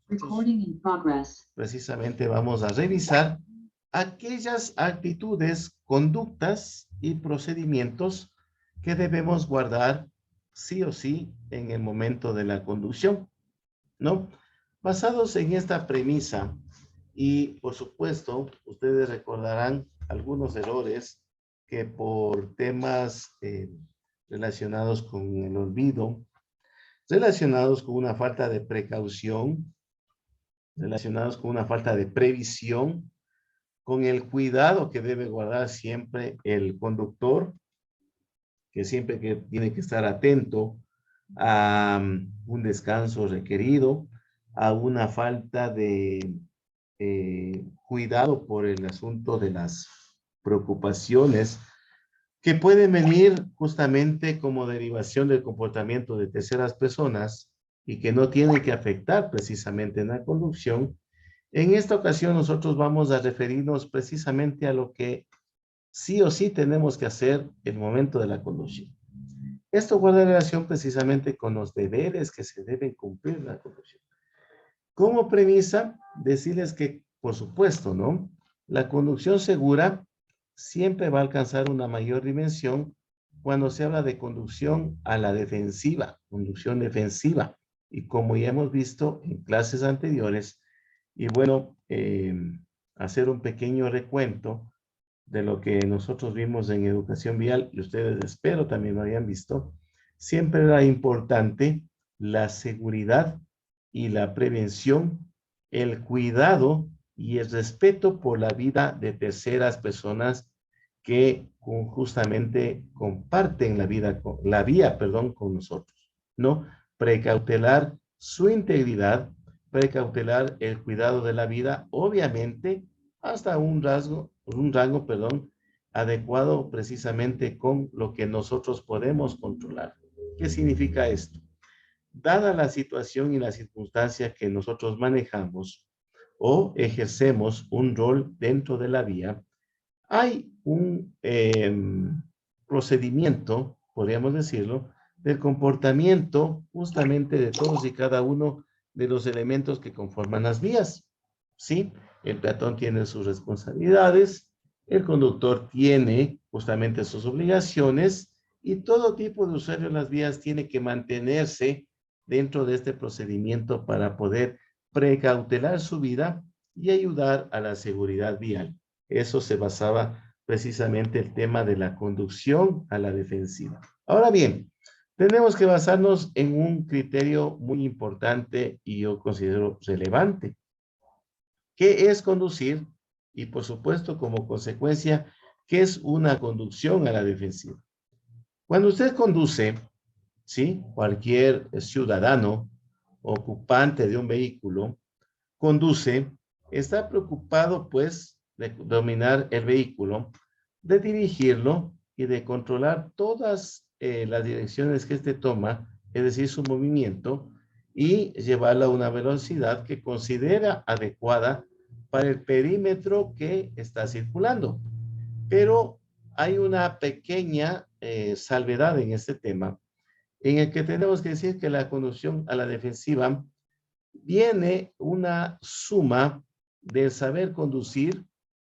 Recording in progress. Precisamente vamos a revisar aquellas actitudes, conductas y procedimientos que debemos guardar sí o sí en el momento de la conducción, ¿no? Basados en esta premisa y, por supuesto, ustedes recordarán algunos errores que por temas relacionados con el olvido, relacionados con una falta de precaución, relacionados con una falta de previsión, con el cuidado que debe guardar siempre el conductor, que siempre que tiene que estar atento a un descanso requerido, a una falta de cuidado por el asunto de las preocupaciones que pueden venir justamente como derivación del comportamiento de terceras personas y que no tienen que afectar precisamente en la conducción. En esta ocasión nosotros vamos a referirnos precisamente a lo que sí o sí tenemos que hacer en el momento de la conducción. Esto guarda relación precisamente con los deberes que se deben cumplir en la conducción. Como premisa, decirles que, por supuesto, ¿no? La conducción segura siempre va a alcanzar una mayor dimensión cuando se habla de conducción a la defensiva, conducción defensiva. Y como ya hemos visto en clases anteriores, y bueno, hacer un pequeño recuento de lo que nosotros vimos en educación vial, y ustedes espero también lo hayan visto, siempre era importante la seguridad y la prevención, el cuidado y el respeto por la vida de terceras personas que justamente comparten la vida, la vía, perdón, con nosotros, ¿no? Precautelar su integridad, precautelar el cuidado de la vida, obviamente, hasta un rango, perdón, adecuado precisamente con lo que nosotros podemos controlar. ¿Qué significa esto? Dada la situación y la circunstancia que nosotros manejamos o ejercemos un rol dentro de la vía, hay un procedimiento, podríamos decirlo, del comportamiento justamente de todos y cada uno de los elementos que conforman las vías. ¿Sí? El peatón tiene sus responsabilidades, el conductor tiene justamente sus obligaciones y todo tipo de usuario de las vías tiene que mantenerse dentro de este procedimiento para poder precautelar su vida y ayudar a la seguridad vial. Eso se basaba precisamente el tema de la conducción a la defensiva. Ahora bien, tenemos que basarnos en un criterio muy importante y yo considero relevante. ¿Qué es conducir? Y por supuesto, como consecuencia, ¿qué es una conducción a la defensiva? Cuando usted conduce, ¿sí? Cualquier ciudadano ocupante de un vehículo conduce, está preocupado pues de dominar el vehículo, de dirigirlo y de controlar todas las direcciones que éste toma, es decir, su movimiento, y llevarlo a una velocidad que considera adecuada para el perímetro que está circulando. Pero hay una pequeña salvedad en este tema, en el que tenemos que decir que la conducción a la defensiva viene una suma de saber conducir,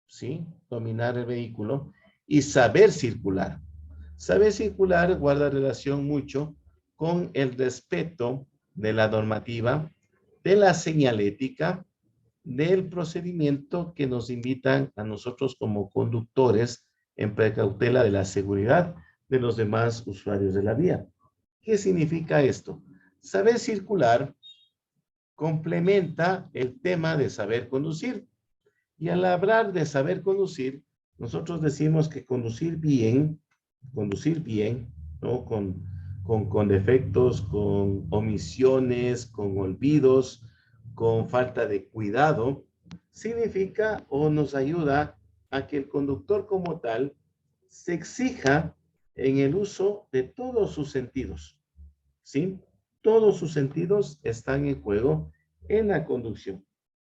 ¿sí? Dominar el vehículo y saber circular. Saber circular guarda relación mucho con el respeto de la normativa, de la señalética, del procedimiento que nos invitan a nosotros como conductores en precautela de la seguridad de los demás usuarios de la vía. ¿Qué significa esto? Saber circular complementa el tema de saber conducir. Y al hablar de saber conducir, nosotros decimos que conducir bien, ¿no? Con defectos, con omisiones, con olvidos, con falta de cuidado, significa o nos ayuda a que el conductor como tal se exija en el uso de todos sus sentidos, ¿sí? Todos sus sentidos están en juego en la conducción,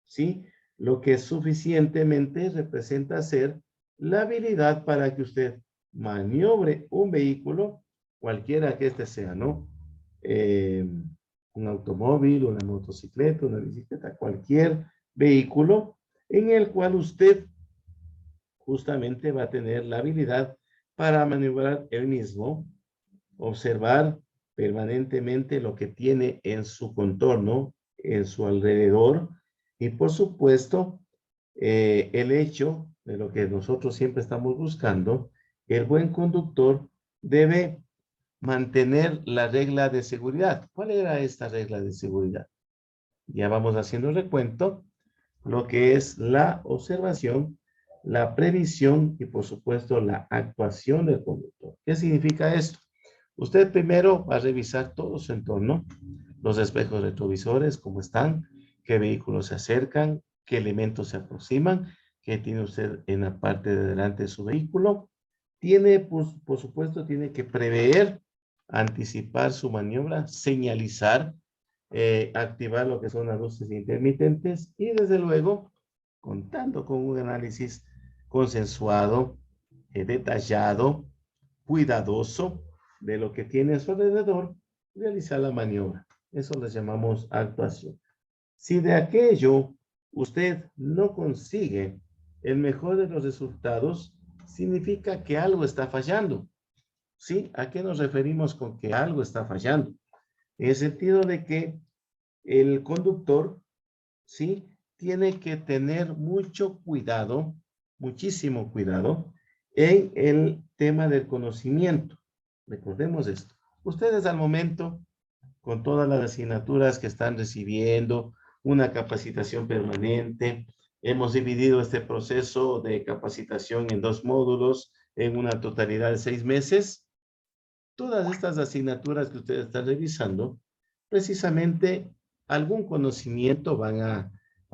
¿sí? Lo que suficientemente representa ser la habilidad para que usted maniobre un vehículo, cualquiera que este sea, ¿no? Eh, un automóvil, una motocicleta, una bicicleta, cualquier vehículo en el cual usted justamente va a tener la habilidad para maniobrar él mismo, observar permanentemente lo que tiene en su contorno, en su alrededor, y por supuesto, el hecho de lo que nosotros siempre estamos buscando, el buen conductor debe mantener la regla de seguridad. ¿Cuál era esta regla de seguridad? Ya vamos haciendo recuento, lo que es la observación, la previsión y por supuesto la actuación del conductor. ¿Qué significa esto? Usted primero va a revisar todo su entorno, los espejos retrovisores, cómo están, qué vehículos se acercan, qué elementos se aproximan, qué tiene usted en la parte de delante de su vehículo. Tiene, pues, por supuesto, tiene que prever, anticipar su maniobra, señalizar, activar lo que son las luces intermitentes y desde luego, contando con un análisis consensuado, detallado, cuidadoso de lo que tiene a su alrededor, realizar la maniobra. Eso le llamamos actuación. Si de aquello usted no consigue el mejor de los resultados, significa que algo está fallando. ¿Sí? ¿A qué nos referimos con que algo está fallando? En el sentido de que el conductor, ¿sí? Tiene que tener mucho cuidado, muchísimo cuidado, en el tema del conocimiento. Recordemos esto. Ustedes al momento, con todas las asignaturas que están recibiendo, una capacitación permanente, hemos dividido este proceso de capacitación en 2 módulos, en una totalidad de 6 meses. Todas estas asignaturas que ustedes están revisando, precisamente algún conocimiento van a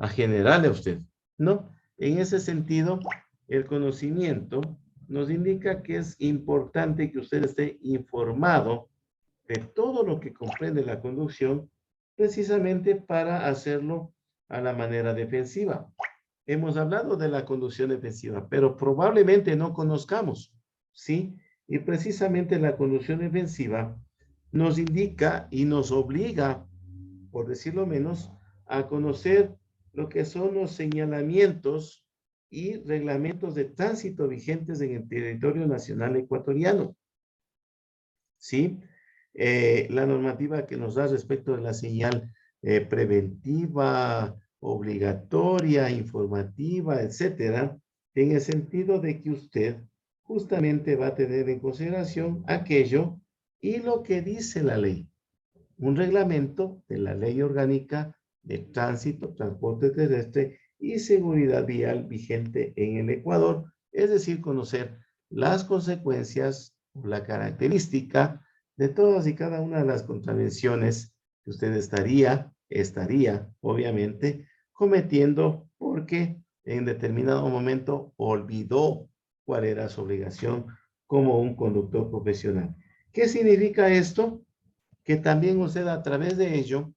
generarle a usted, ¿no? En ese sentido, el conocimiento nos indica que es importante que usted esté informado de todo lo que comprende la conducción, precisamente para hacerlo a la manera defensiva. Hemos hablado de la conducción defensiva, pero probablemente no conozcamos, ¿sí? Y precisamente la conducción defensiva nos indica y nos obliga, por decirlo menos, a conocer lo que son los señalamientos y reglamentos de tránsito vigentes en el territorio nacional ecuatoriano. ¿Sí? La normativa que nos da respecto de la señal preventiva, obligatoria, informativa, etcétera, en el sentido de que usted justamente va a tener en consideración aquello y lo que dice la ley. Un reglamento de la Ley Orgánica de Tránsito, Transporte Terrestre y Seguridad Vial vigente en el Ecuador, es decir, conocer las consecuencias o la característica de todas y cada una de las contravenciones que usted estaría, obviamente, cometiendo porque en determinado momento olvidó cuál era su obligación como un conductor profesional. ¿Qué significa esto? Que también usted a través de ello,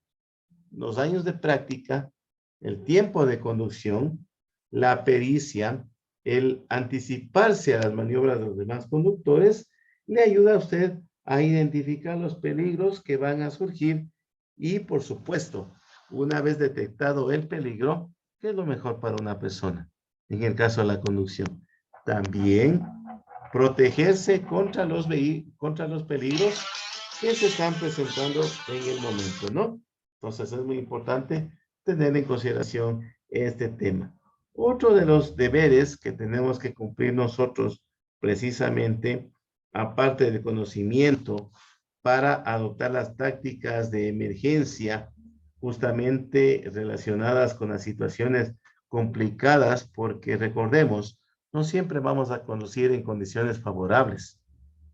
los años de práctica, el tiempo de conducción, la pericia, el anticiparse a las maniobras de los demás conductores, le ayuda a usted a identificar los peligros que van a surgir y, por supuesto, una vez detectado el peligro, ¿qué es lo mejor para una persona? En el caso de la conducción, también protegerse contra los peligros que se están presentando en el momento, ¿no? Entonces es muy importante tener en consideración este tema. Otro de los deberes que tenemos que cumplir nosotros precisamente, aparte del conocimiento para adoptar las tácticas de emergencia justamente relacionadas con las situaciones complicadas, porque recordemos, no siempre vamos a conducir en condiciones favorables,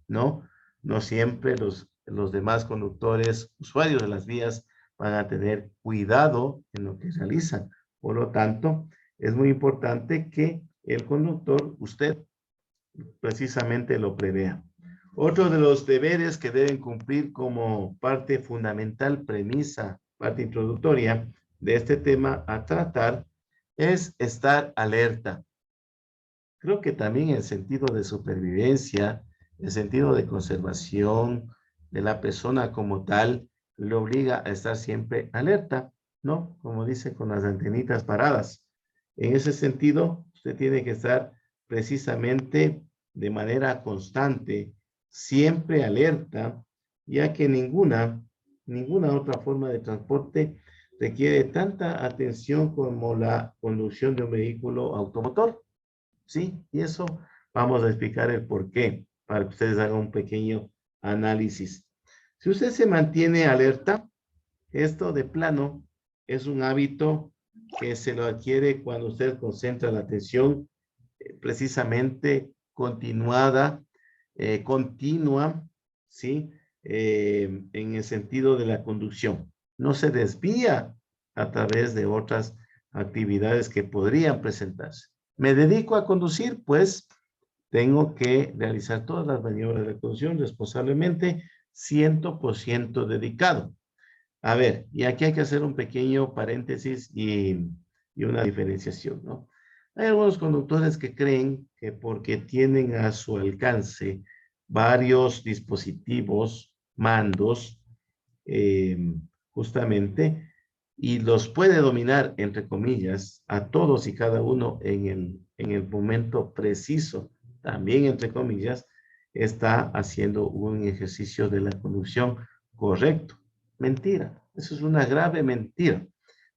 ¿no? No siempre los demás conductores, usuarios de las vías, van a tener cuidado en lo que realizan. Por lo tanto, es muy importante que el conductor, usted, precisamente lo prevea. Otro de los deberes que deben cumplir como parte fundamental, premisa, parte introductoria de este tema a tratar, es estar alerta. Creo que también el sentido de supervivencia, el sentido de conservación de la persona como tal, le obliga a estar siempre alerta, ¿no? Como dice, con las antenitas paradas. En ese sentido, usted tiene que estar precisamente de manera constante, siempre alerta, ya que ninguna otra forma de transporte requiere tanta atención como la conducción de un vehículo automotor, ¿sí? Y eso vamos a explicar el por qué, para que ustedes hagan un pequeño análisis. Si usted se mantiene alerta, esto de plano es un hábito que se lo adquiere cuando usted concentra la atención precisamente continuada, continua, ¿sí? En el sentido de la conducción. No se desvía a través de otras actividades que podrían presentarse. Me dedico a conducir, pues tengo que realizar todas las maniobras de conducción responsablemente, 100% dedicado. A ver, y aquí hay que hacer un pequeño paréntesis y una diferenciación, ¿no? Hay algunos conductores que creen que porque tienen a su alcance varios dispositivos, mandos, eh, justamente, y los puede dominar, entre comillas, a todos y cada uno en el momento preciso, también entre comillas, está haciendo un ejercicio de la conducción correcto. Mentira, eso es una grave mentira.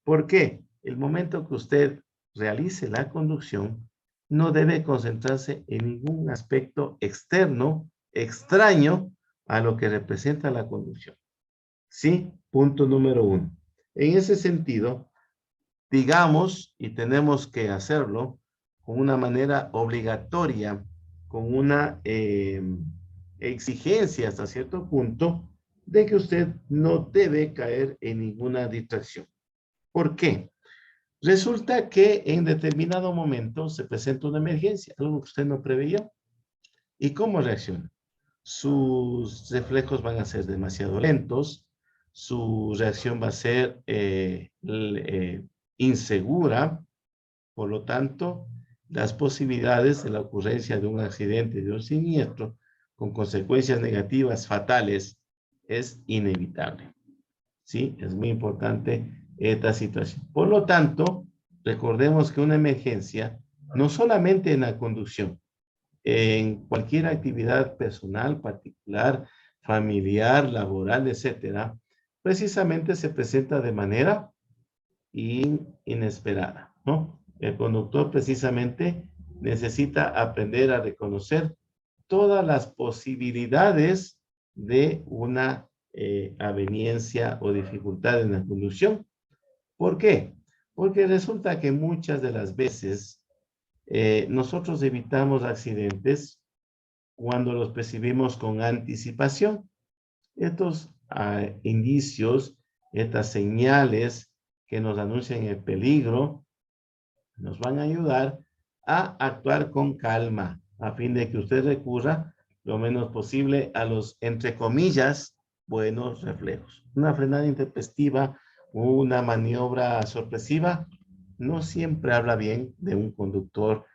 ¿Por qué? El momento que usted realice la conducción, no debe concentrarse en ningún aspecto externo, extraño a lo que representa la conducción. ¿Sí? Punto número 1. En ese sentido, digamos, y tenemos que hacerlo con una manera obligatoria, con una exigencia hasta cierto punto, de que usted no debe caer en ninguna distracción. ¿Por qué? Resulta que en determinado momento se presenta una emergencia, algo que usted no preveía. ¿Y cómo reacciona? Sus reflejos van a ser demasiado lentos, su reacción va a ser insegura, por lo tanto, las posibilidades de la ocurrencia de un accidente, de un siniestro, con consecuencias negativas fatales, es inevitable. ¿Sí? Es muy importante esta situación. Por lo tanto, recordemos que una emergencia, no solamente en la conducción, en cualquier actividad personal, particular, familiar, laboral, etcétera, precisamente se presenta de manera inesperada, ¿no? El conductor precisamente necesita aprender a reconocer todas las posibilidades de una aveniencia o dificultad en la conducción. ¿Por qué? Porque resulta que muchas de las veces nosotros evitamos accidentes cuando los percibimos con anticipación. Estos indicios, estas señales que nos anuncian el peligro, nos van a ayudar a actuar con calma, a fin de que usted recurra lo menos posible a los, entre comillas, buenos reflejos. Una frenada intempestiva, una maniobra sorpresiva, no siempre habla bien de un conductor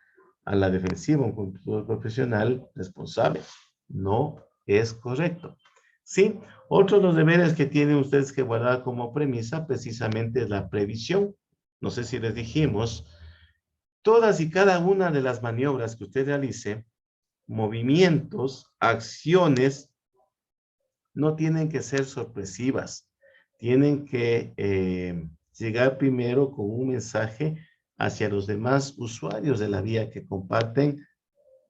a la defensiva, un conductor profesional responsable. No es correcto. Sí, otro de los deberes que tienen ustedes que guardar como premisa precisamente es la previsión. No sé si les dijimos, todas y cada una de las maniobras que usted realice, movimientos, acciones, no tienen que ser sorpresivas. Tienen que llegar primero con un mensaje hacia los demás usuarios de la vía que comparten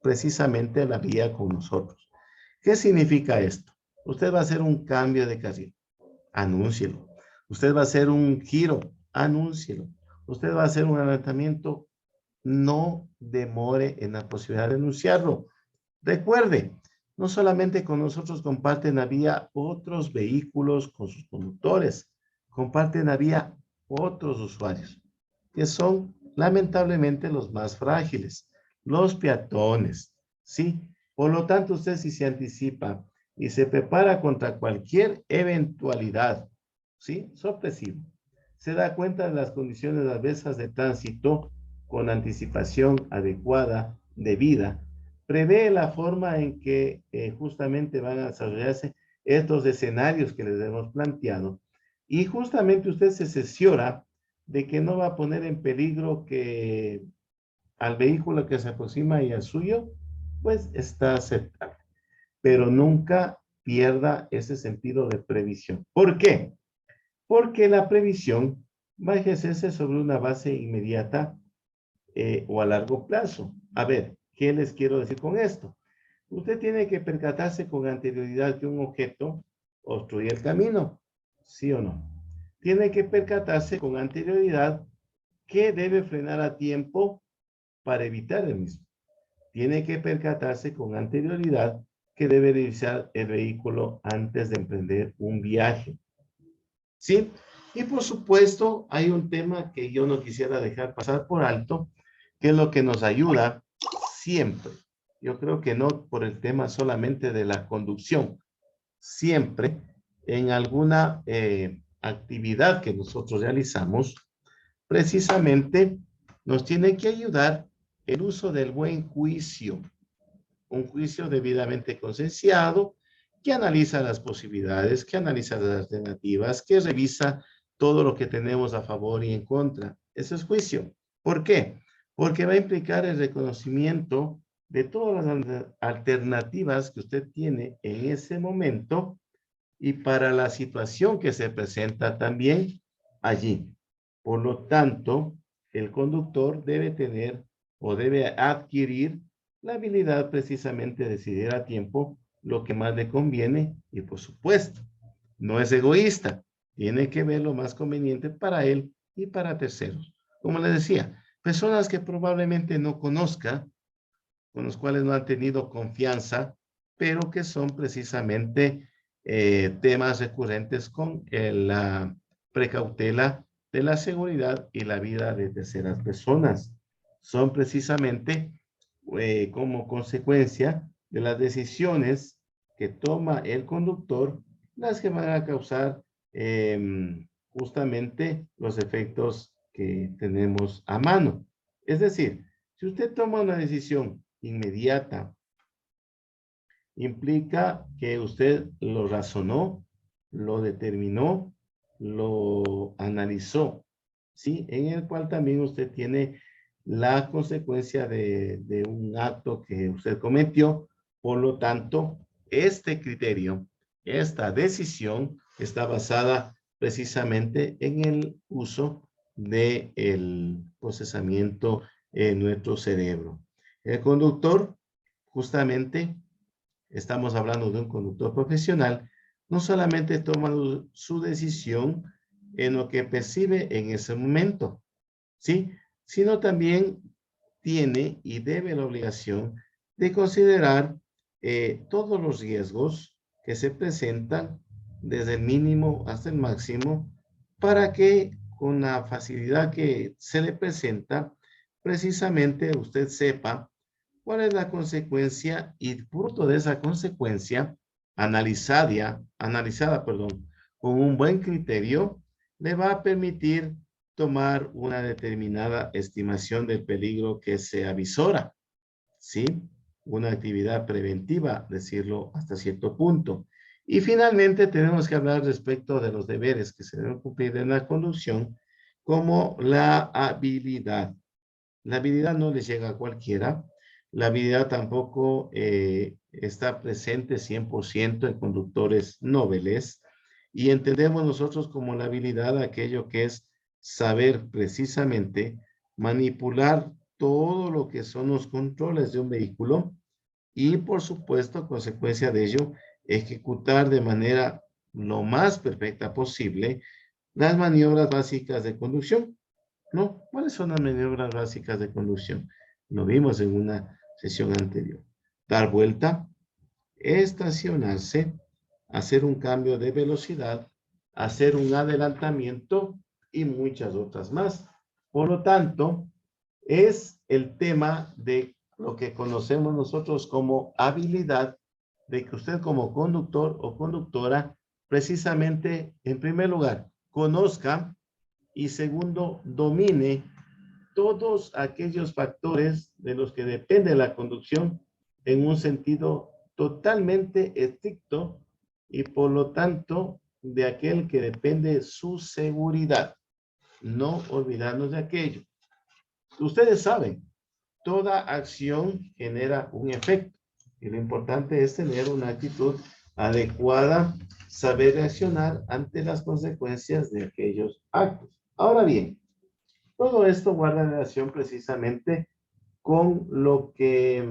precisamente la vía con nosotros. ¿Qué significa esto? Usted va a hacer un cambio de carril, anúncielo. Usted va a hacer un giro, anúncielo. Usted va a hacer un adelantamiento, no demore en la posibilidad de anunciarlo. Recuerde, no solamente con nosotros comparten la vía otros vehículos con sus conductores, comparten la vía otros usuarios, que son lamentablemente los más frágiles, los peatones, ¿sí? Por lo tanto, usted si se anticipa y se prepara contra cualquier eventualidad, ¿sí? Sorpresivo, se da cuenta de las condiciones adversas de tránsito con anticipación adecuada, debida, prevé la forma en que justamente van a desarrollarse estos escenarios que les hemos planteado. Y justamente usted se cerciora de que no va a poner en peligro que al vehículo que se aproxima y al suyo, pues está aceptable. Pero nunca pierda ese sentido de previsión. ¿Por qué? Porque la previsión va a ejercerse sobre una base inmediata o a largo plazo. A ver, ¿qué les quiero decir con esto? Usted tiene que percatarse con anterioridad que un objeto obstruye el camino, ¿sí o no? Tiene que percatarse con anterioridad que debe frenar a tiempo para evitar el mismo. Tiene que percatarse con anterioridad que debe revisar el vehículo antes de emprender un viaje. ¿Sí? Y por supuesto, hay un tema que yo no quisiera dejar pasar por alto, que es lo que nos ayuda siempre. Yo creo que no por el tema solamente de la conducción, siempre en alguna actividad que nosotros realizamos, precisamente nos tiene que ayudar el uso del buen juicio, un juicio debidamente concienciado, que analiza las posibilidades, que analiza las alternativas, que revisa todo lo que tenemos a favor y en contra. Ese es juicio. ¿Por qué? Porque va a implicar el reconocimiento de todas las alternativas que usted tiene en ese momento y para la situación que se presenta también allí. Por lo tanto, el conductor debe tener o debe adquirir la habilidad precisamente de decidir a tiempo lo que más le conviene y por supuesto, no es egoísta, tiene que ver lo más conveniente para él y para terceros. Como le decía, personas que probablemente no conozca, con los cuales no han tenido confianza, pero que son precisamente temas recurrentes con la precautela de la seguridad y la vida de terceras personas. Son precisamente como consecuencia de las decisiones que toma el conductor, las que van a causar justamente los efectos que tenemos a mano. Es decir, si usted toma una decisión inmediata, implica que usted lo razonó, lo determinó, lo analizó, ¿sí? En el cual también usted tiene la consecuencia de un acto que usted cometió. Por lo tanto, este criterio, esta decisión está basada precisamente en el uso del procesamiento en nuestro cerebro. El conductor, justamente, estamos hablando de un conductor profesional, no solamente toma su decisión en lo que percibe en ese momento, ¿sí? Sino también tiene y debe la obligación de considerar todos los riesgos que se presentan desde el mínimo hasta el máximo para que con la facilidad que se le presenta, precisamente usted sepa cuál es la consecuencia y fruto de esa consecuencia analizada, perdón, con un buen criterio, le va a permitir tomar una determinada estimación del peligro que se avisora, ¿sí? Una actividad preventiva, decirlo hasta cierto punto. Y finalmente tenemos que hablar respecto de los deberes que se deben cumplir en la conducción, como la habilidad. La habilidad no les llega a cualquiera. La habilidad tampoco está presente 100% en conductores nobles. Y entendemos nosotros como la habilidad aquello que es saber precisamente manipular todo lo que son los controles de un vehículo y, por supuesto, a consecuencia de ello, ejecutar de manera lo más perfecta posible las maniobras básicas de conducción. ¿No? ¿Cuáles son las maniobras básicas de conducción? Lo vimos en una sesión anterior. Dar vuelta, estacionarse, hacer un cambio de velocidad, hacer un adelantamiento y muchas otras más. Por lo tanto, es el tema de lo que conocemos nosotros como habilidad, de que usted como conductor o conductora, precisamente, en primer lugar, conozca y segundo, domine todos aquellos factores de los que depende la conducción en un sentido totalmente estricto y por lo tanto de aquel que depende su seguridad. No olvidarnos de aquello. Ustedes saben, toda acción genera un efecto y lo importante es tener una actitud adecuada, saber reaccionar ante las consecuencias de aquellos actos. Ahora bien, todo esto guarda relación precisamente con lo que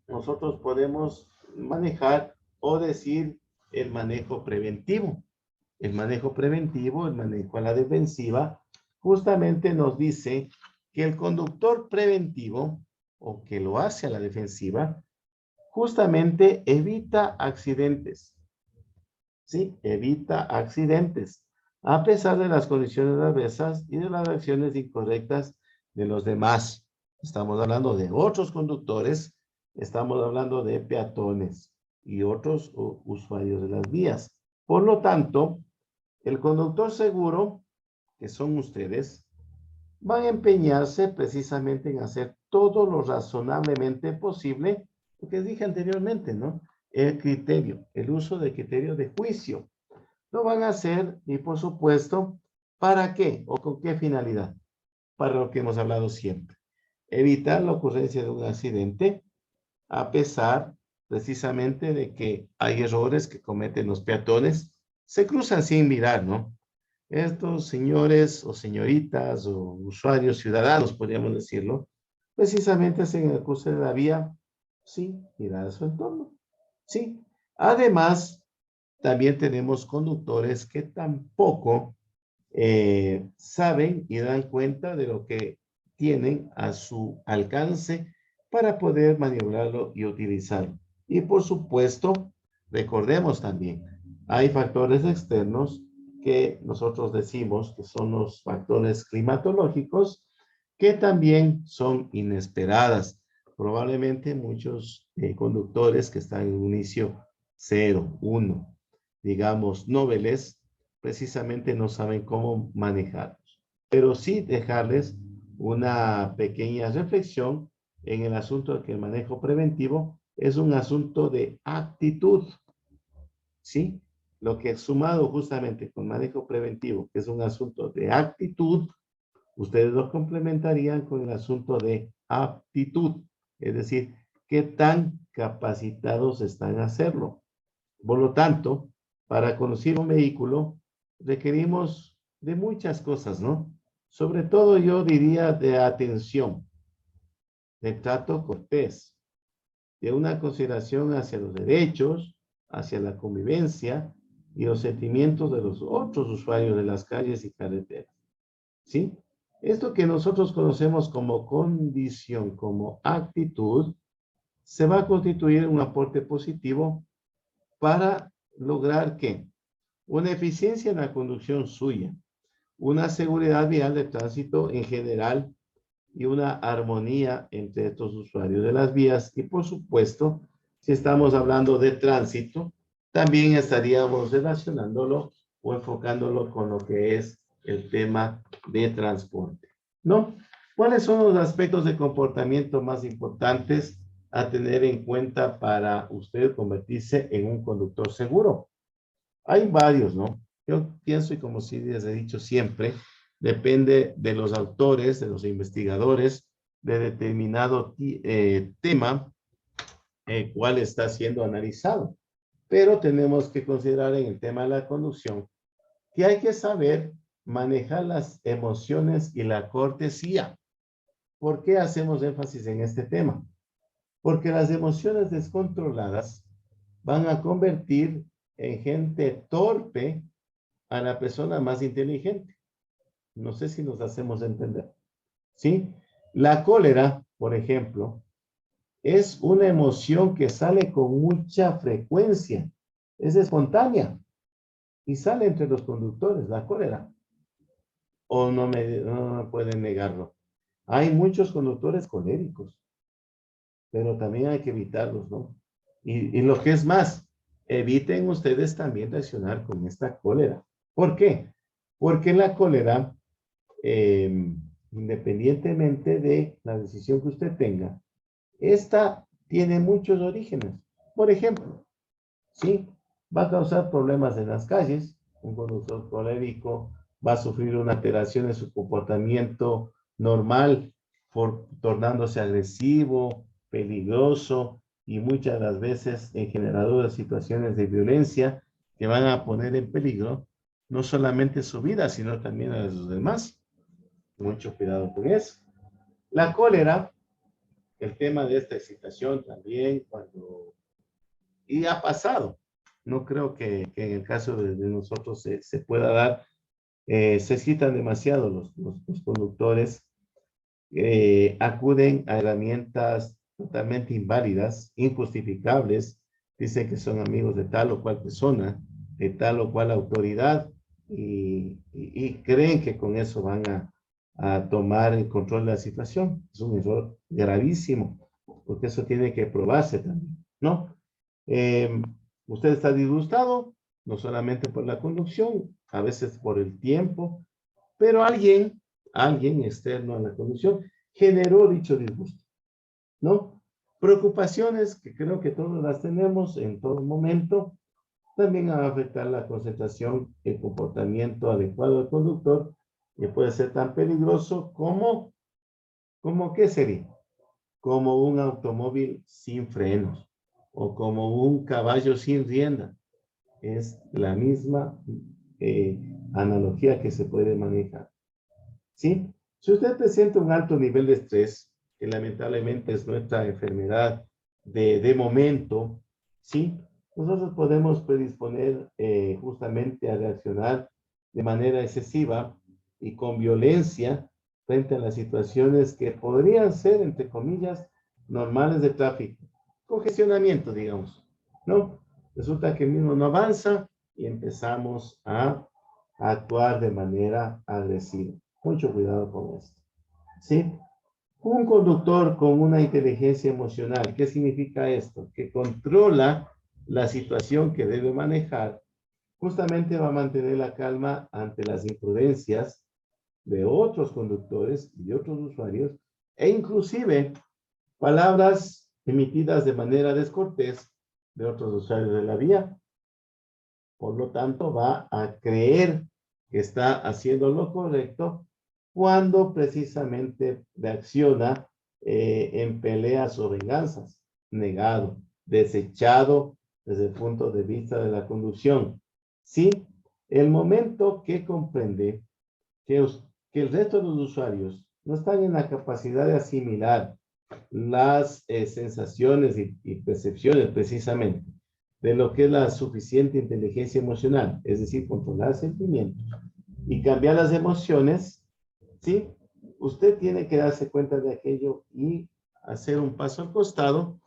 nosotros podemos manejar o decir el manejo preventivo. El manejo preventivo, el manejo a la defensiva, justamente nos dice que el conductor preventivo o que lo hace a la defensiva, justamente evita accidentes. Sí, evita accidentes, a pesar de las condiciones adversas y de las reacciones incorrectas de los demás. Estamos hablando de otros conductores, estamos hablando de peatones y otros usuarios de las vías. Por lo tanto, el conductor seguro, que son ustedes, van a empeñarse precisamente en hacer todo lo razonablemente posible, lo que dije anteriormente, ¿no? El criterio, el uso del criterio de juicio. Lo van a hacer y por supuesto, ¿para qué o con qué finalidad? Para lo que hemos hablado siempre. Evitar la ocurrencia de un accidente, a pesar precisamente de que hay errores que cometen los peatones, se cruzan sin mirar, ¿no? Estos señores o señoritas o usuarios ciudadanos, podríamos decirlo, precisamente hacen el cruce de la vía sin mirar a su entorno. Sí. Además, también tenemos conductores que tampoco saben y dan cuenta de lo que tienen a su alcance para poder maniobrarlo y utilizarlo. Y por supuesto, recordemos también, hay factores externos que nosotros decimos que son los factores climatológicos que también son inesperadas. Probablemente muchos conductores que están en un inicio 0, 1, digamos, noveles, precisamente no saben cómo manejarlos. Pero sí dejarles una pequeña reflexión en el asunto de que el manejo preventivo es un asunto de actitud, ¿sí? Lo que sumado justamente con manejo preventivo, que es un asunto de actitud, ustedes lo complementarían con el asunto de aptitud, es decir, qué tan capacitados están a hacerlo. Por lo tanto, para conducir un vehículo requerimos de muchas cosas, ¿no? Sobre todo yo diría de atención, de trato cortés, de una consideración hacia los derechos, hacia la convivencia y los sentimientos de los otros usuarios de las calles y carreteras. ¿Sí? Esto que nosotros conocemos como condición, como actitud, se va a constituir un aporte positivo para lograr que una eficiencia en la conducción suya, una seguridad vial de tránsito en general y una armonía entre estos usuarios de las vías. Y por supuesto, si estamos hablando de tránsito, también estaríamos relacionándolo o enfocándolo con lo que es el tema de transporte, ¿no? ¿Cuáles son los aspectos de comportamiento más importantes a tener en cuenta para usted convertirse en un conductor seguro? Hay varios, ¿no? Yo pienso, y como sí les he dicho siempre, depende de los autores, de los investigadores, de determinado tema, cuál está siendo analizado. Pero tenemos que considerar en el tema de la conducción que hay que saber manejar las emociones y la cortesía. ¿Por qué hacemos énfasis en este tema? Porque las emociones descontroladas van a convertir en gente torpe a la persona más inteligente. No sé si nos hacemos entender. ¿Sí? La cólera, por ejemplo, es una emoción que sale con mucha frecuencia. Es espontánea y sale entre los conductores, la cólera. O no me pueden negarlo. Hay muchos conductores coléricos, pero también hay que evitarlos, ¿no? Y lo que es más, eviten ustedes también reaccionar con esta cólera. ¿Por qué? Porque la cólera, independientemente de la decisión que usted tenga, esta tiene muchos orígenes. Por ejemplo, ¿sí? va a causar problemas en las calles. Un conductor colérico va a sufrir una alteración en su comportamiento normal, tornándose agresivo, peligroso y muchas de las veces generador de situaciones de violencia que van a poner en peligro no solamente su vida, sino también a los demás. Mucho cuidado con eso. La cólera, el tema de esta excitación también, y ha pasado. No creo que en el caso de nosotros se pueda dar. Se excitan demasiado los conductores, acuden a herramientas totalmente inválidas, injustificables, dicen que son amigos de tal o cual persona, de tal o cual autoridad, y creen que con eso van a tomar el control de la situación. Es un error gravísimo, porque eso tiene que probarse también, ¿no? Eh, Usted está disgustado, no solamente por la conducción, a veces por el tiempo, pero alguien externo a la conducción generó dicho disgusto, ¿no? Preocupaciones que creo que todos las tenemos en todo momento, también va a afectar la concentración, el comportamiento adecuado del conductor, que puede ser tan peligroso como ¿qué sería? Como un automóvil sin frenos o como un caballo sin rienda. Es la misma analogía que se puede manejar. ¿Sí? Si usted presenta un alto nivel de estrés, que lamentablemente es nuestra enfermedad de momento, ¿sí? Nosotros podemos predisponer justamente a reaccionar de manera excesiva y con violencia frente a las situaciones que podrían ser, entre comillas, normales de tráfico. Congestionamiento, digamos, ¿no? Resulta que el mismo no avanza y empezamos a actuar de manera agresiva. Mucho cuidado con esto. ¿Sí? Un conductor con una inteligencia emocional, ¿qué significa esto? Que controla la situación que debe manejar, justamente va a mantener la calma ante las imprudencias de otros conductores y de otros usuarios, e inclusive palabras emitidas de manera descortés de otros usuarios de la vía. Por lo tanto, va a creer que está haciendo lo correcto cuando precisamente reacciona en peleas o venganzas, negado, desechado desde el punto de vista de la conducción. Sí, el momento que comprende que el resto de los usuarios no están en la capacidad de asimilar las sensaciones y percepciones precisamente de lo que es la suficiente inteligencia emocional, es decir, controlar sentimientos y cambiar las emociones, ¿sí? Usted tiene que darse cuenta de aquello y hacer un paso al costado,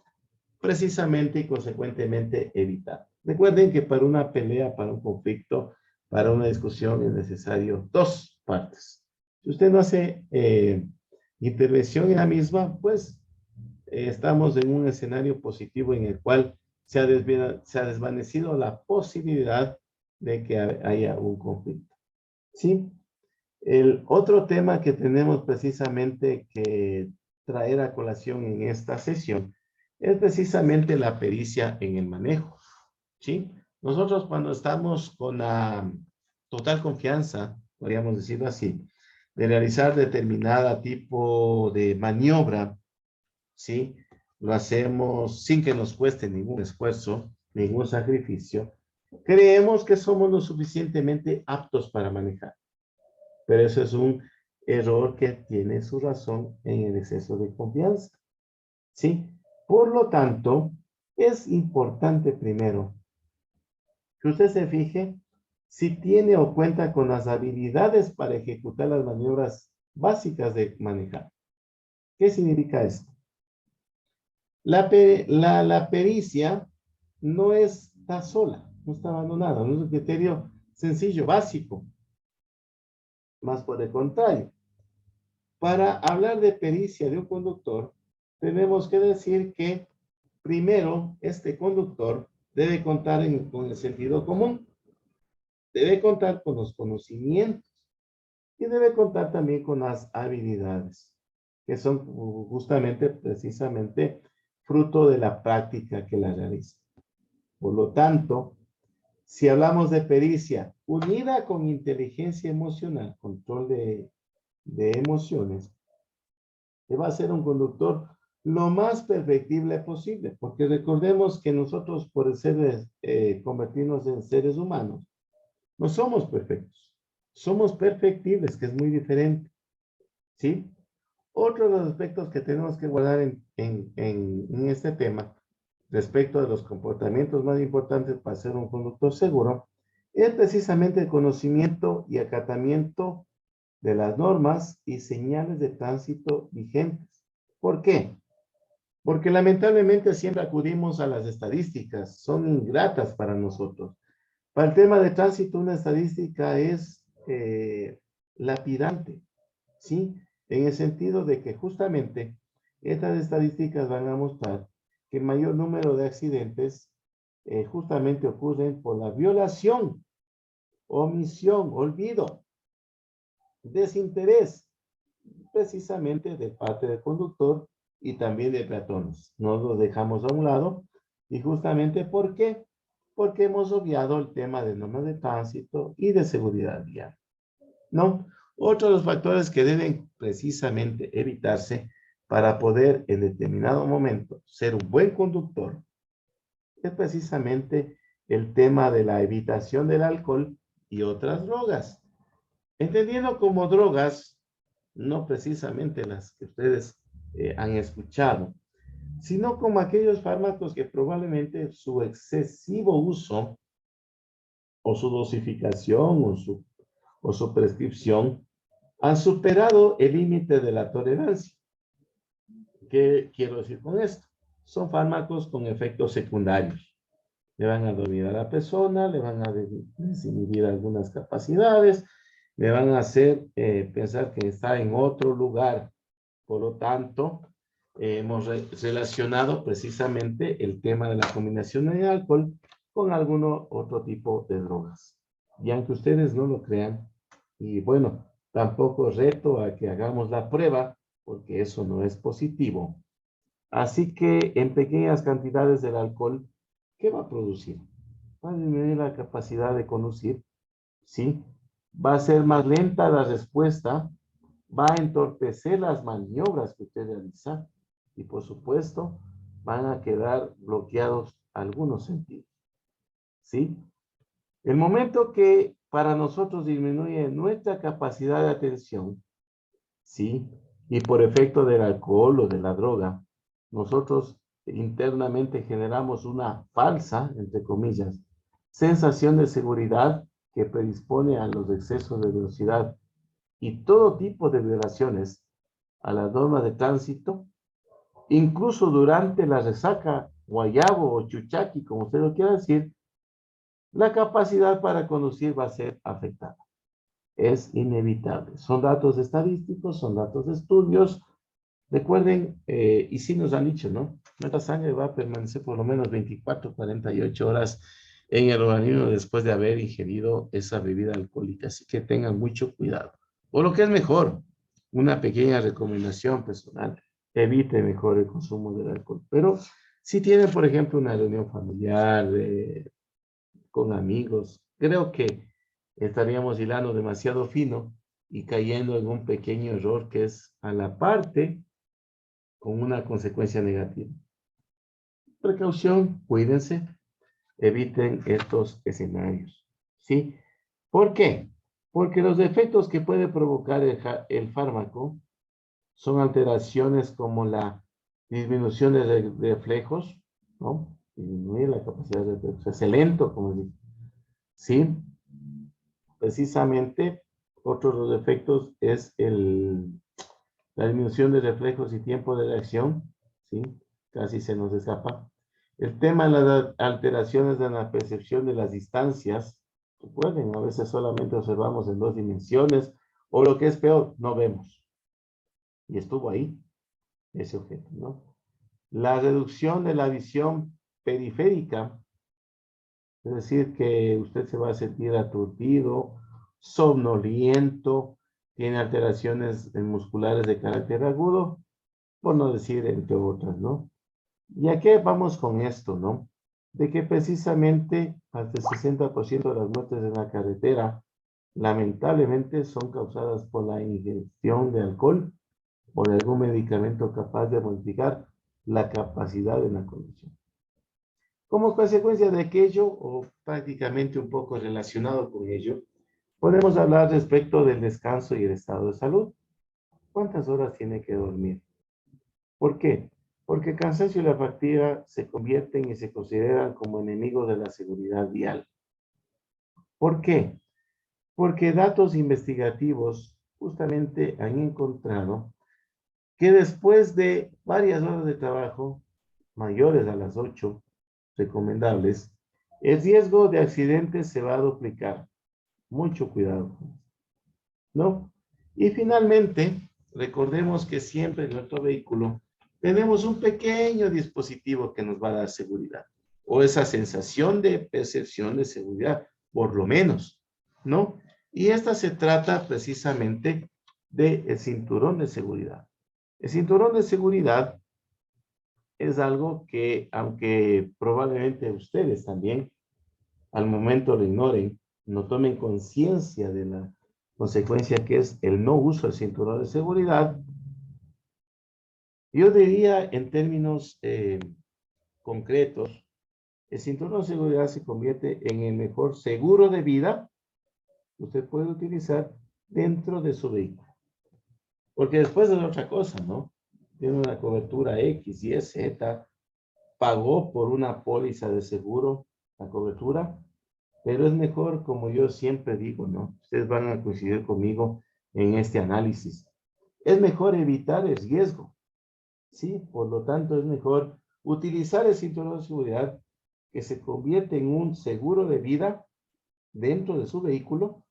precisamente y consecuentemente evitar. Recuerden que para una pelea, para un conflicto, para una discusión es necesario dos partes. Si usted no hace intervención en la misma, pues estamos en un escenario positivo en el cual se ha desvanecido la posibilidad de que haya un conflicto. ¿Sí? El otro tema que tenemos precisamente que traer a colación en esta sesión es precisamente la pericia en el manejo. ¿Sí? Nosotros cuando estamos con la total confianza, podríamos decirlo así, de realizar determinada tipo de maniobra, ¿sí? Lo hacemos sin que nos cueste ningún esfuerzo, ningún sacrificio. Creemos que somos lo suficientemente aptos para manejar, pero eso es un error que tiene su razón en el exceso de confianza, ¿sí? Por lo tanto, es importante primero que usted se fije si tiene o cuenta con las habilidades para ejecutar las maniobras básicas de manejar. ¿Qué significa esto? La pericia no está sola, no está abandonada, no es un criterio sencillo, básico, más por el contrario. Para hablar de pericia de un conductor, tenemos que decir que primero este conductor debe contar con el sentido común, debe contar con los conocimientos y debe contar también con las habilidades, que son justamente, precisamente, fruto de la práctica que la realiza. Por lo tanto, Si hablamos de pericia, unida con inteligencia emocional, control de emociones, que va a ser un conductor lo más perfectible posible, porque recordemos que nosotros por ser, convertirnos en seres humanos, no somos perfectos, somos perfectibles, que es muy diferente, ¿sí? Otro de los aspectos que tenemos que guardar en este tema, respecto de los comportamientos más importantes para ser un conductor seguro, es precisamente el conocimiento y acatamiento de las normas y señales de tránsito vigentes. ¿Por qué? Porque lamentablemente siempre acudimos a las estadísticas, son ingratas para nosotros. Para el tema de tránsito, una estadística es lapidante, ¿sí? En el sentido de que justamente estas estadísticas van a mostrar que mayor número de accidentes justamente ocurren por la violación, omisión, olvido, desinterés, precisamente de parte del conductor y también de peatones. No lo dejamos a un lado. ¿Y justamente por qué? Porque hemos obviado el tema de normas de tránsito y de seguridad vial, ¿no? Otro de los factores que deben precisamente evitarse para poder en determinado momento ser un buen conductor es precisamente el tema de la evitación del alcohol y otras drogas. Entendiendo como drogas, no precisamente las que ustedes han escuchado, sino como aquellos fármacos que probablemente su excesivo uso o su dosificación o su prescripción han superado el límite de la tolerancia. ¿Qué quiero decir con esto? Son fármacos con efectos secundarios. Le van a dormir a la persona, le van a desinhibir algunas capacidades, le van a hacer pensar que está en otro lugar. Por lo tanto, hemos relacionado precisamente el tema de la combinación de alcohol con algún otro tipo de drogas. Y aunque ustedes no lo crean, y bueno, tampoco reto a que hagamos la prueba, porque eso no es positivo. Así que en pequeñas cantidades del alcohol, ¿qué va a producir? Va a disminuir la capacidad de conducir, ¿sí? Va a ser más lenta la respuesta, va a entorpecer las maniobras que usted realiza y por supuesto van a quedar bloqueados algunos sentidos, ¿sí? El momento que para nosotros disminuye nuestra capacidad de atención, ¿sí? Y por efecto del alcohol o de la droga, nosotros internamente generamos una falsa, entre comillas, sensación de seguridad que predispone a los excesos de velocidad y todo tipo de violaciones a las normas de tránsito, incluso durante la resaca, guayabo o chuchaqui, como usted lo quiera decir, la capacidad para conducir va a ser afectada. Es inevitable. Son datos estadísticos, son datos de estudios. Recuerden, y sí nos han dicho, ¿no? Nuestra sangre va a permanecer por lo menos 24, 48 horas en el organismo después de haber ingerido esa bebida alcohólica. Así que tengan mucho cuidado. O lo que es mejor, una pequeña recomendación personal, evite mejor el consumo del alcohol. Pero si tienen, por ejemplo, una reunión familiar con amigos, creo que estaríamos hilando demasiado fino y cayendo en un pequeño error que es a la parte con una consecuencia negativa. Precaución, cuídense, eviten estos escenarios, ¿sí? ¿Por qué? Porque los efectos que puede provocar el fármaco son alteraciones como la disminución de reflejos, ¿no? Disminuir la capacidad de reflejos. Es lento, como digo. ¿Sí? Precisamente, otro de los efectos es la disminución de reflejos y tiempo de reacción, ¿sí? Casi se nos escapa. El tema de las alteraciones de la percepción de las distancias. Recuerden, a veces solamente observamos en 2 dimensiones, o lo que es peor, no vemos. Y estuvo ahí, ese objeto, ¿no? La reducción de la visión periférica, es decir, que usted se va a sentir aturdido, somnoliento, tiene alteraciones musculares de carácter agudo, por no decir entre otras, ¿no? ¿Y a qué vamos con esto, no? de que precisamente hasta el 60% de las muertes en la carretera lamentablemente son causadas por la ingestión de alcohol o de algún medicamento capaz de modificar la capacidad de la conducción. Como consecuencia de aquello, o prácticamente un poco relacionado con ello, podemos hablar respecto del descanso y el estado de salud. ¿Cuántas horas tiene que dormir? ¿Por qué? Porque el cansancio y la fatiga se convierten y se consideran como enemigos de la seguridad vial. ¿Por qué? Porque datos investigativos justamente han encontrado que después de varias horas de trabajo, mayores a las 8, recomendables, el riesgo de accidentes se va a duplicar. Mucho cuidado, ¿no? Y finalmente, recordemos que siempre en nuestro vehículo tenemos un pequeño dispositivo que nos va a dar seguridad, o esa sensación de percepción de seguridad, por lo menos, ¿no? Y esta se trata precisamente del cinturón de seguridad. El cinturón de seguridad es algo que, aunque probablemente ustedes también al momento lo ignoren, no tomen conciencia de la consecuencia que es el no uso del cinturón de seguridad, yo diría en términos concretos, el cinturón de seguridad se convierte en el mejor seguro de vida que usted puede utilizar dentro de su vehículo. Porque después es otra cosa, ¿no? Tiene una cobertura X, Y, Z, pagó por una póliza de seguro la cobertura, pero es mejor, como yo siempre digo, ¿no? Ustedes van a coincidir conmigo en este análisis. Es mejor evitar el riesgo, ¿sí? Por lo tanto, es mejor utilizar el cinturón de seguridad que se convierte en un seguro de vida dentro de su vehículo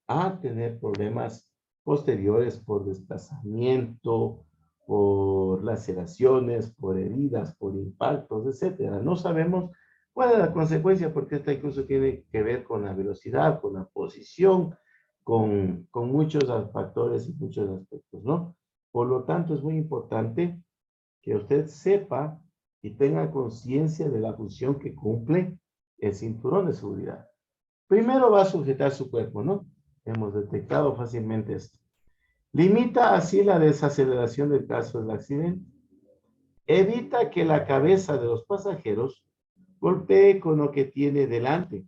a tener problemas posteriores por desplazamiento, por laceraciones, por heridas, por impactos, etcétera. No sabemos cuál es la consecuencia, porque esta incluso tiene que ver con la velocidad, con la posición, con muchos factores y muchos aspectos, ¿no? Por lo tanto, es muy importante que usted sepa y tenga conciencia de la función que cumple el cinturón de seguridad. Primero va a sujetar su cuerpo, ¿no? Hemos detectado fácilmente esto. Limita así la desaceleración del caso del accidente. Evita que la cabeza de los pasajeros golpee con lo que tiene delante,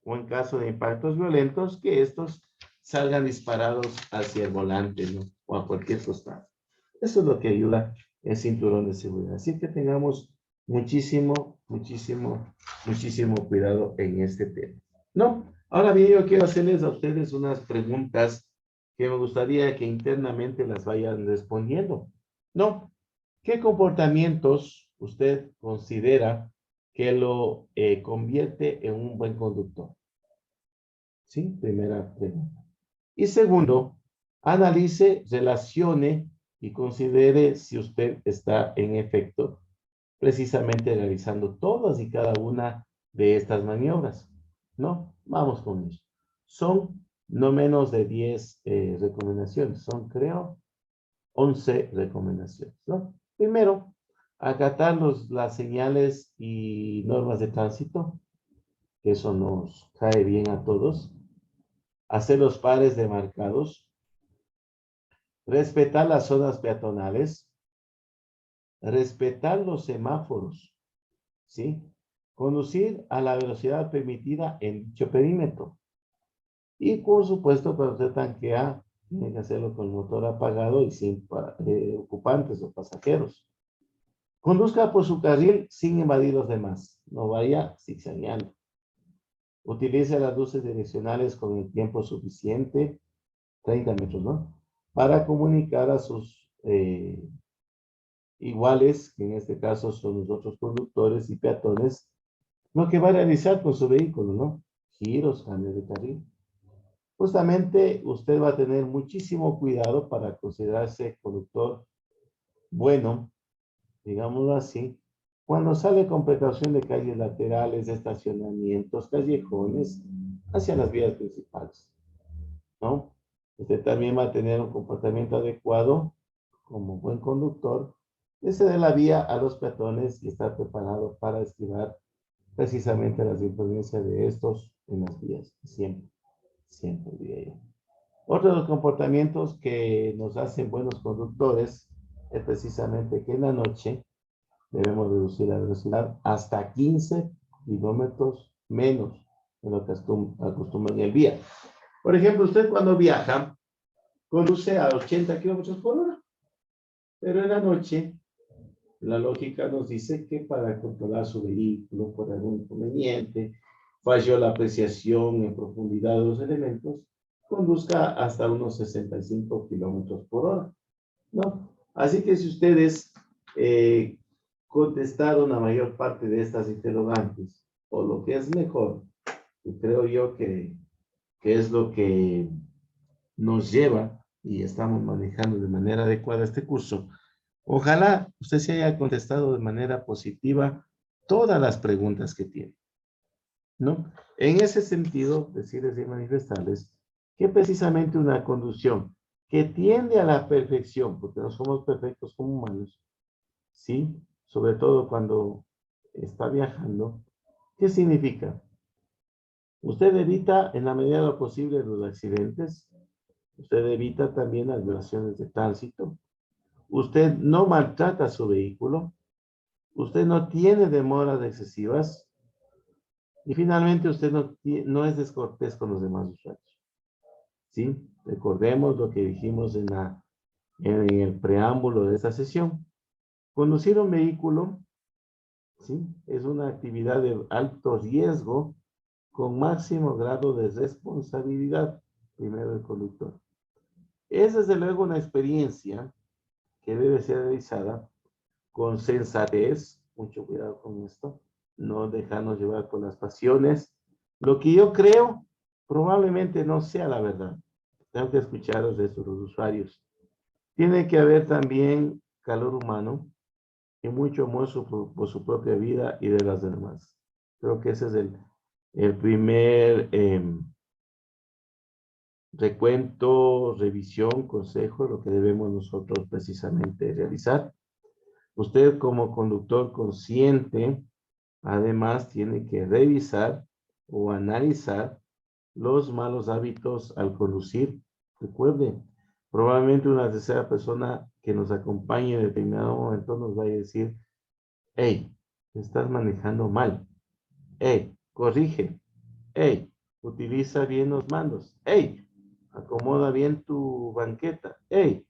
o en caso de impactos violentos, que estos salgan disparados hacia el volante, ¿no? O a cualquier costado. Eso es lo que ayuda el cinturón de seguridad. Así que tengamos muchísimo cuidado en este tema. ¿No? Ahora bien, yo quiero hacerles a ustedes unas preguntas que me gustaría que internamente las vayan respondiendo. ¿No? ¿Qué comportamientos usted considera que lo convierte en un buen conductor? ¿Sí? Primera pregunta. Y segundo, analice, relacione y considere si usted está en efecto precisamente realizando todas y cada una de estas maniobras. ¿No? Vamos con eso. Son no menos de 10 recomendaciones. Son, creo, 11 recomendaciones, ¿no? Primero, acatar las señales y normas de tránsito, que eso nos cae bien a todos. Hacer los pares demarcados, respetar las zonas peatonales, respetar los semáforos, ¿sí? Conducir a la velocidad permitida en dicho perímetro. Y por supuesto, cuando usted tanquea, tiene que hacerlo con el motor apagado y sin ocupantes o pasajeros. Conduzca por su carril sin invadir los demás. No vaya zigzagueando. Utilice las luces direccionales con el tiempo suficiente, 30 metros, ¿no? Para comunicar a sus iguales, que en este caso son los otros conductores y peatones, lo que va a realizar con su vehículo, ¿no? Giros, cambios de carril. Justamente usted va a tener muchísimo cuidado para considerarse conductor bueno, digámoslo así, cuando sale con precaución de calles laterales, estacionamientos, callejones, hacia las vías principales, ¿no? Usted también va a tener un comportamiento adecuado como buen conductor, de ceder la vía a los peatones y estar preparado para esquivar precisamente las influencias de estos en las vías. Siempre diría yo. Otro de los comportamientos que nos hacen buenos conductores es precisamente que en la noche debemos reducir la velocidad hasta 15 kilómetros menos de lo que acostumbra en el día. Por ejemplo, usted cuando viaja, conduce a 80 kilómetros por hora, pero en la noche la lógica nos dice que para controlar su vehículo por algún inconveniente, falló la apreciación en profundidad de los elementos, conduzca hasta unos 65 kilómetros por hora, ¿no? Así que si ustedes contestaron la mayor parte de estas interrogantes, o lo que es mejor, y creo yo que es lo que nos lleva y estamos manejando de manera adecuada este curso. Ojalá usted se haya contestado de manera positiva todas las preguntas que tiene, ¿no? En ese sentido, decirles y manifestarles que precisamente una conducción que tiende a la perfección, porque no somos perfectos como humanos, ¿sí? Sobre todo cuando está viajando, ¿qué significa? Usted evita en la medida de lo posible los accidentes, usted evita también las violaciones de tránsito, usted no maltrata su vehículo, usted no tiene demoras excesivas y finalmente usted no es descortés con los demás usuarios. ¿Sí? Recordemos lo que dijimos en el preámbulo de esta sesión. Conducir un vehículo, ¿sí? Es una actividad de alto riesgo con máximo grado de responsabilidad, primero el conductor. Es desde luego una experiencia que debe ser realizada con sensatez, mucho cuidado con esto, no dejarnos llevar por las pasiones. Lo que yo creo probablemente no sea la verdad. Tengo que escuchar los de los usuarios. Tiene que haber también calor humano y mucho amor por su propia vida y de las demás. Creo que ese es el primer recuento, revisión, consejo, lo que debemos nosotros precisamente realizar. Usted como conductor consciente, además, tiene que revisar o analizar los malos hábitos al conducir. Recuerde, probablemente una tercera persona que nos acompañe en determinado momento nos vaya a decir, hey, estás manejando mal. Hey, corrige. Hey, utiliza bien los mandos. Hey, acomoda bien tu banqueta. Hey,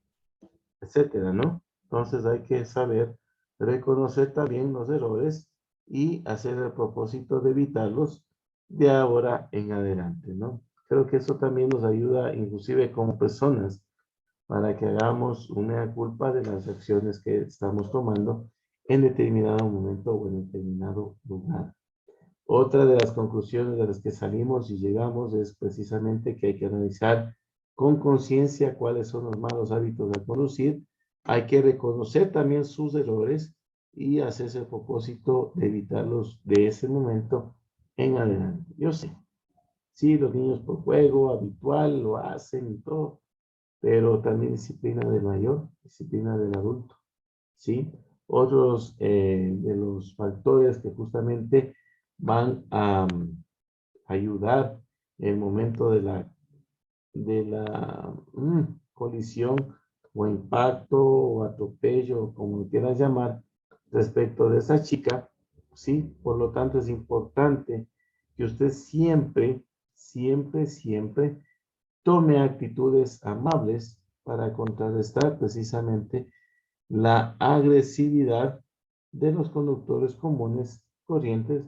etcétera, ¿no? Entonces hay que saber reconocer también los errores y hacer el propósito de evitarlos de ahora en adelante, ¿no? Creo que eso también nos ayuda, inclusive como personas, para que hagamos una culpa de las acciones que estamos tomando en determinado momento o en determinado lugar. Otra de las conclusiones de las que salimos y llegamos es precisamente que hay que analizar con conciencia cuáles son los malos hábitos de conducir. Hay que reconocer también sus errores y hacerse el propósito de evitarlos de ese momento en adelante. Yo sé, sí, los niños por juego habitual lo hacen y todo, pero también disciplina del mayor, disciplina del adulto, ¿sí? Otros de los factores que justamente van a ayudar en el momento de la colisión o impacto o atropello, como lo quieras llamar, respecto de esa chica, ¿sí? Por lo tanto, es importante que usted siempre tome actitudes amables para contrarrestar precisamente la agresividad de los conductores comunes corrientes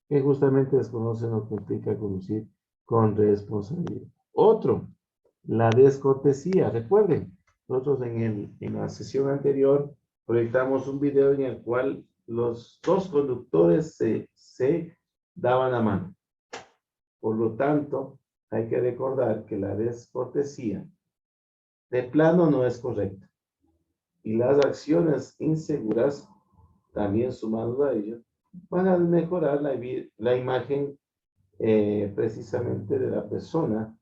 que justamente desconocen lo que implica conducir con responsabilidad. Otro, la descortesía. Recuerden, nosotros en la sesión anterior proyectamos un video en el cual los dos conductores se daban la mano. Por lo tanto, hay que recordar que la descortesía de plano no es correcta. Y las acciones inseguras, también sumadas a ello, van a mejorar la imagen precisamente de la persona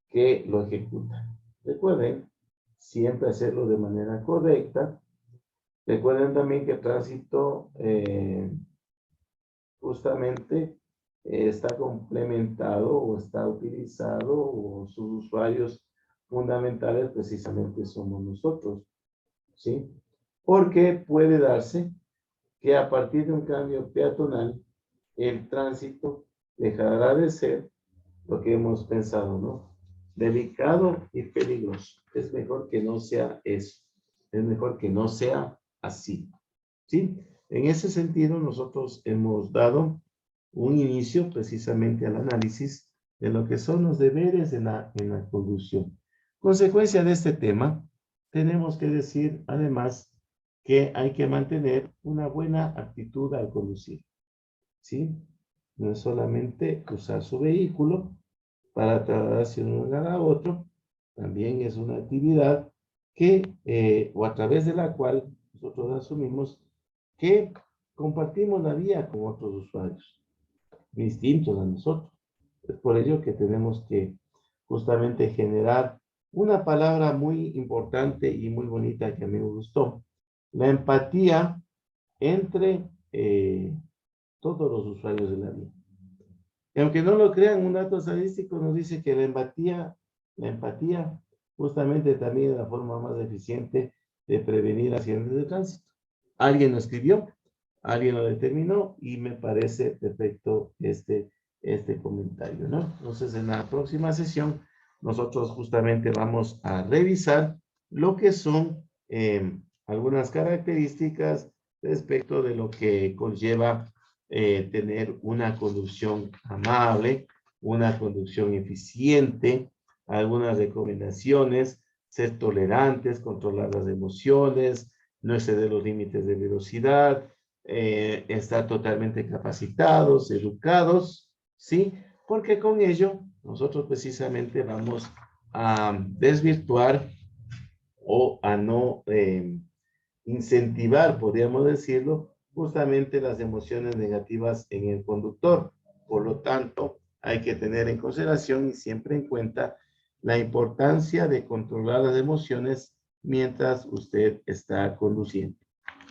que lo ejecuta. Recuerden, siempre hacerlo de manera correcta. Recuerden también que el tránsito justamente está complementado o está utilizado o sus usuarios fundamentales precisamente somos nosotros, ¿sí? Porque puede darse que a partir de un cambio peatonal, el tránsito dejará de ser lo que hemos pensado, ¿no? Delicado y peligroso. Es mejor que no sea eso. Es mejor que no sea así, ¿sí? En ese sentido, nosotros hemos dado un inicio precisamente al análisis de lo que son los deberes en la conducción. Consecuencia de este tema, tenemos que decir además que hay que mantener una buena actitud al conducir, ¿sí? No es solamente usar su vehículo para trasladarse de un lugar a otro, también es una actividad que, o a través de la cual nosotros asumimos que compartimos la vía con otros usuarios distintos a nosotros. Es por ello que tenemos que justamente generar una palabra muy importante y muy bonita que a mí me gustó, la empatía entre todos los usuarios de la vía. Y aunque no lo crean, un dato estadístico nos dice que la empatía justamente también es la forma más eficiente de prevenir accidentes de tránsito. Alguien lo escribió, alguien lo determinó y me parece perfecto este comentario, ¿no? Entonces, en la próxima sesión, nosotros justamente vamos a revisar lo que son algunas características respecto de lo que conlleva tener una conducción amable, una conducción eficiente, algunas recomendaciones, ser tolerantes, controlar las emociones, no exceder los límites de velocidad, estar totalmente capacitados, educados, ¿sí? Porque con ello nosotros precisamente vamos a desvirtuar o a no incentivar, podríamos decirlo, justamente las emociones negativas en el conductor. Por lo tanto, hay que tener en consideración y siempre en cuenta la importancia de controlar las emociones mientras usted está conduciendo.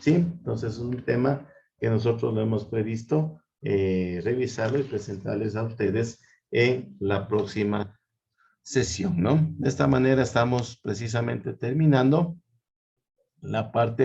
¿Sí? Entonces es un tema que nosotros lo hemos previsto revisarlo y presentarles a ustedes en la próxima sesión, ¿no? De esta manera estamos precisamente terminando la parte